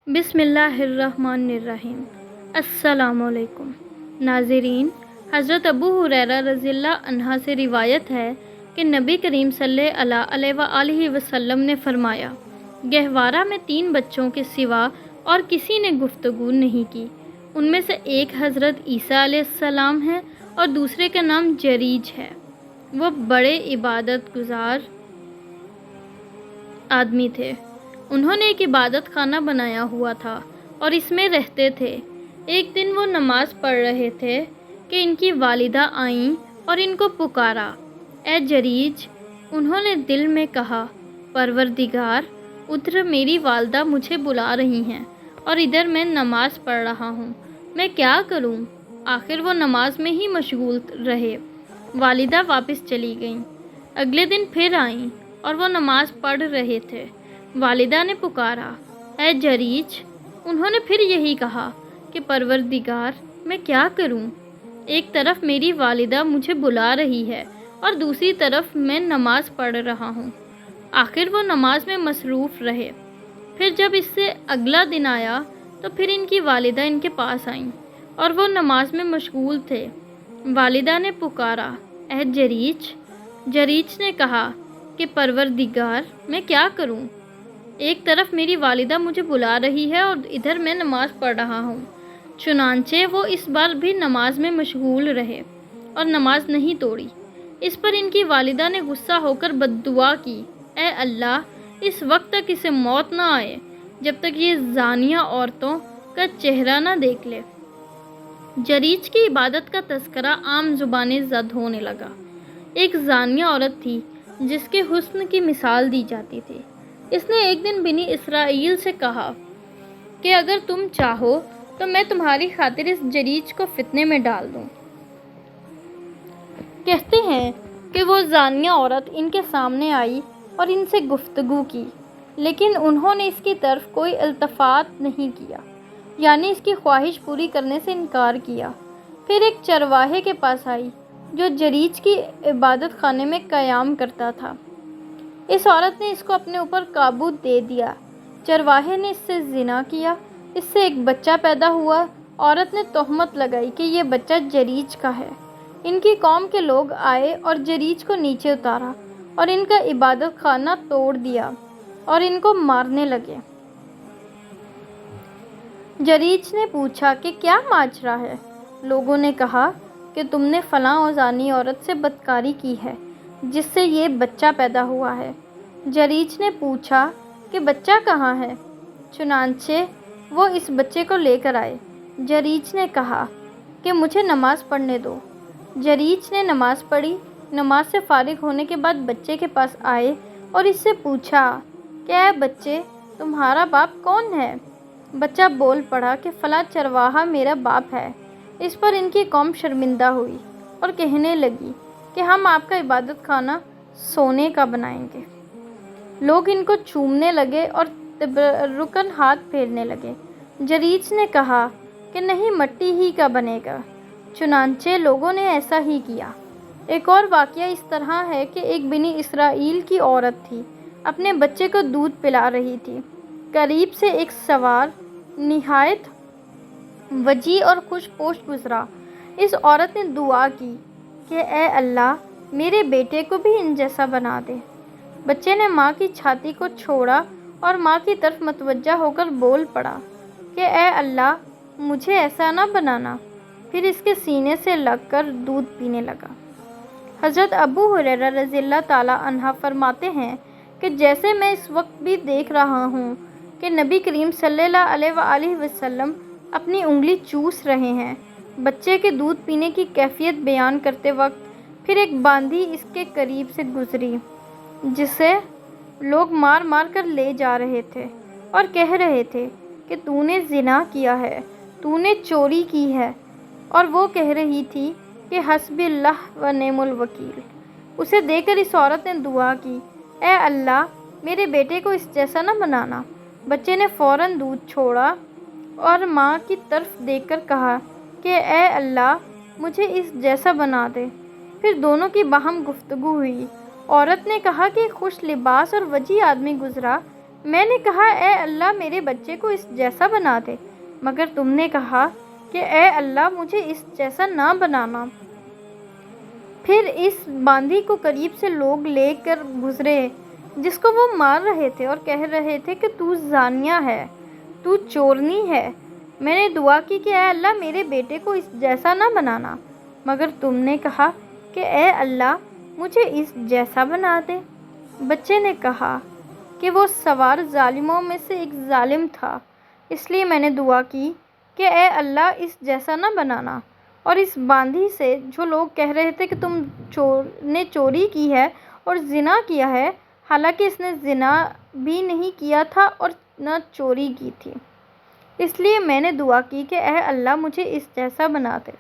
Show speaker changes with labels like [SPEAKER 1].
[SPEAKER 1] بسم اللہ الرحمن الرحیم۔ السلام علیکم ناظرین، حضرت ابو ہریرہ رضی اللہ عنہ سے روایت ہے کہ نبی کریم صلی اللہ علیہ وآلہ وسلم نے فرمایا، گہوارہ میں 3 بچوں کے سوا اور کسی نے گفتگو نہیں کی۔ ان میں سے ایک حضرت عیسیٰ علیہ السلام ہے اور دوسرے کا نام جریج ہے۔ وہ بڑے عبادت گزار آدمی تھے۔ انہوں نے ایک عبادت خانہ بنایا ہوا تھا اور اس میں رہتے تھے۔ ایک دن وہ نماز پڑھ رہے تھے کہ ان کی والدہ آئیں اور ان کو پکارا، اے جریج! انہوں نے دل میں کہا، پروردگار، ادھر میری والدہ مجھے بلا رہی ہیں اور ادھر میں نماز پڑھ رہا ہوں، میں کیا کروں؟ آخر وہ نماز میں ہی مشغول رہے۔ والدہ واپس چلی گئیں۔ اگلے دن پھر آئیں اور وہ نماز پڑھ رہے تھے۔ والدہ نے پکارا، اے جریج! انہوں نے پھر یہی کہا کہ پروردگار، میں کیا کروں؟ ایک طرف میری والدہ مجھے بلا رہی ہے اور دوسری طرف میں نماز پڑھ رہا ہوں۔ آخر وہ نماز میں مصروف رہے۔ پھر جب اس سے اگلا دن آیا تو پھر ان کی والدہ ان کے پاس آئیں اور وہ نماز میں مشغول تھے۔ والدہ نے پکارا، اے جریج! جریج نے کہا کہ پروردگار، میں کیا کروں؟ ایک طرف میری والدہ مجھے بلا رہی ہے اور ادھر میں نماز پڑھ رہا ہوں۔ چنانچہ وہ اس بار بھی نماز میں مشغول رہے اور نماز نہیں توڑی۔ اس پر ان کی والدہ نے غصہ ہو کر بد دعا کی، اے اللہ! اس وقت تک اسے موت نہ آئے جب تک یہ زانیہ عورتوں کا چہرہ نہ دیکھ لے۔ جریج کی عبادت کا تذکرہ عام زبانیں زد ہونے لگا۔ ایک زانیہ عورت تھی جس کے حسن کی مثال دی جاتی تھی۔ اس نے ایک دن بنی اسرائیل سے کہا کہ اگر تم چاہو تو میں تمہاری خاطر اس جریج کو فتنے میں ڈال دوں۔ کہتے ہیں کہ وہ زانیہ عورت ان کے سامنے آئی اور ان سے گفتگو کی، لیکن انہوں نے اس کی طرف کوئی التفات نہیں کیا، یعنی اس کی خواہش پوری کرنے سے انکار کیا۔ پھر ایک چرواہے کے پاس آئی جو جریج کی عبادت خانے میں قیام کرتا تھا۔ اس عورت نے اس کو اپنے اوپر قابو دے دیا۔ چرواہے نے اس سے زنا کیا، اس سے ایک بچہ پیدا ہوا۔ عورت نے تہمت لگائی کہ یہ بچہ جریج کا ہے۔ ان کی قوم کے لوگ آئے اور جریج کو نیچے اتارا اور ان کا عبادت خانہ توڑ دیا اور ان کو مارنے لگے۔ جریج نے پوچھا کہ کیا ماجرا ہے؟ لوگوں نے کہا کہ تم نے فلاں و زانی عورت سے بدکاری کی ہے جس سے یہ بچہ پیدا ہوا ہے۔ جریج نے پوچھا کہ بچہ کہاں ہے؟ چنانچہ وہ اس بچے کو لے کر آئے۔ جریج نے کہا کہ مجھے نماز پڑھنے دو۔ جریج نے نماز پڑھی۔ نماز سے فارغ ہونے کے بعد بچے کے پاس آئے اور اس سے پوچھا کہ اے بچے، تمہارا باپ کون ہے؟ بچہ بول پڑا کہ فلاں چرواہا میرا باپ ہے۔ اس پر ان کی قوم شرمندہ ہوئی اور کہنے لگی کہ ہم آپ کا عبادت خانہ سونے کا بنائیں گے۔ لوگ ان کو چومنے لگے اور تبرکاً ہاتھ پھیرنے لگے۔ جریج نے کہا کہ نہیں، مٹی ہی کا بنے گا۔ چنانچہ لوگوں نے ایسا ہی کیا۔ ایک اور واقعہ اس طرح ہے کہ ایک بنی اسرائیل کی عورت تھی، اپنے بچے کو دودھ پلا رہی تھی۔ قریب سے ایک سوار نہایت وجیح اور خوش پوش گزرا۔ اس عورت نے دعا کی کہ اے اللہ، میرے بیٹے کو بھی ان جیسا بنا دے۔ بچے نے ماں کی چھاتی کو چھوڑا اور ماں کی طرف متوجہ ہو کر بول پڑا کہ اے اللہ، مجھے ایسا نہ بنانا۔ پھر اس کے سینے سے لگ کر دودھ پینے لگا۔ حضرت ابو ہریرہ رضی اللہ تعالی عنہ فرماتے ہیں کہ جیسے میں اس وقت بھی دیکھ رہا ہوں کہ نبی کریم صلی اللہ علیہ وآلہ وسلم اپنی انگلی چوس رہے ہیں۔ بچے کے دودھ پینے کی کیفیت بیان کرتے وقت پھر ایک باندھی اس کے قریب سے گزری جسے لوگ مار مار کر لے جا رہے تھے اور کہہ رہے تھے کہ تو نے زنا کیا ہے، تو نے چوری کی ہے، اور وہ کہہ رہی تھی کہ حسبی اللہ و نعم الوکیل۔ اسے دیکھ کر اس عورت نے دعا کی، اے اللہ، میرے بیٹے کو اس جیسا نہ بنانا۔ بچے نے فوراً دودھ چھوڑا اور ماں کی طرف دیکھ کر کہا کہ اے اللہ، مجھے اس جیسا بنا دے۔ پھر دونوں کی باہم گفتگو ہوئی۔ عورت نے کہا کہ خوش لباس اور وجیح آدمی گزرا میں نے کہا اے اللہ میرے بچے کو اس جیسا بنا دے، مگر تم نے کہا کہ اے اللہ مجھے اس جیسا نہ بنانا۔ پھر اس باندھی کو قریب سے لوگ لے کر گزرے جس کو وہ مار رہے تھے اور کہہ رہے تھے کہ تو زانیہ ہے، تو چورنی ہے۔ میں نے دعا کی کہ اے اللہ میرے بیٹے کو اس جیسا نہ بنانا، مگر تم نے کہا کہ اے اللہ مجھے اس جیسا بنا دے۔ بچے نے کہا کہ وہ سوار ظالموں میں سے ایک ظالم تھا، اس لیے میں نے دعا کی کہ اے اللہ اس جیسا نہ بنانا، اور اس باندھی سے جو لوگ کہہ رہے تھے کہ تم نے چوری کی ہے اور زنا کیا ہے، حالانکہ اس نے زنا بھی نہیں کیا تھا اور نہ چوری کی تھی، اس لیے میں نے دعا کی کہ اے اللہ مجھے اس جیسا بنا دے۔